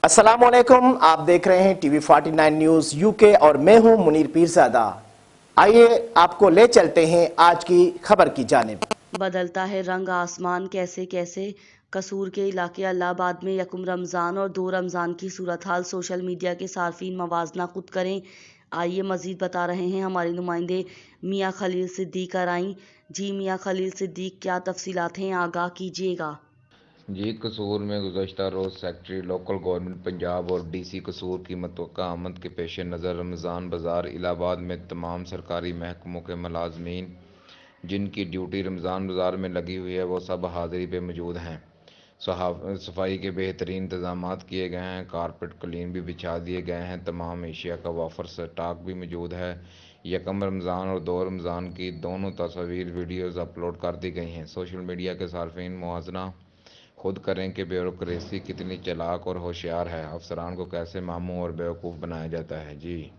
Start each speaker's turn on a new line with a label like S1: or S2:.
S1: अस्सलामुअलैकुम, आप देख रहे हैं टीवी 49 न्यूज यूके और मैं हूं मुनीर पीरजादा। आइए आपको ले चलते हैं आज की खबर की जानिब।
S2: बदलता है रंग आसमान कैसे कैसे। कसूर के इलाके अल्लाहबाद में यकम रमज़ान और 2 रमज़ान की सूरत हाल। सोशल मीडिया के सार्फिन मवाजना खुद करें। आइए मजीद बता रहे हैं हमारे नुमाइंदे मियाँ खलील सिद्दीक कराई। जी मियाँ खलील सिद्दीक, क्या तफसीलात हैं, आगाह कीजिएगा।
S3: जी, कसूर में गुज़श्ता रोज़ सेक्रेटरी लोकल गवर्नमेंट पंजाब और डीसी कसूर की मुतवक्का आमद के पेश नज़र रमज़ान बाज़ार इलाहाबाद में तमाम सरकारी महकमों के मुलाजमीन जिनकी ड्यूटी रमज़ान बाज़ार में लगी हुई है वो सब हाज़िरी पे मौजूद हैं। सफाई के बेहतरीन इंतजाम किए गए हैं, कारपेट क्लीन भी बिछा दिए गए हैं, तमाम एशिया का वाफर स्टॉक भी मौजूद है। यकम रमज़ान और 2 रमज़ान की दोनों तस्वीर वीडियोज़ अपलोड कर दी गई हैं। सोशल मीडिया के सार्फिन मुआवजा खुद करें कि ब्यूरोक्रेसी कितनी चालाक और होशियार है, अफसरान को कैसे मामूँ और बेवकूफ़ बनाया जाता है। जी।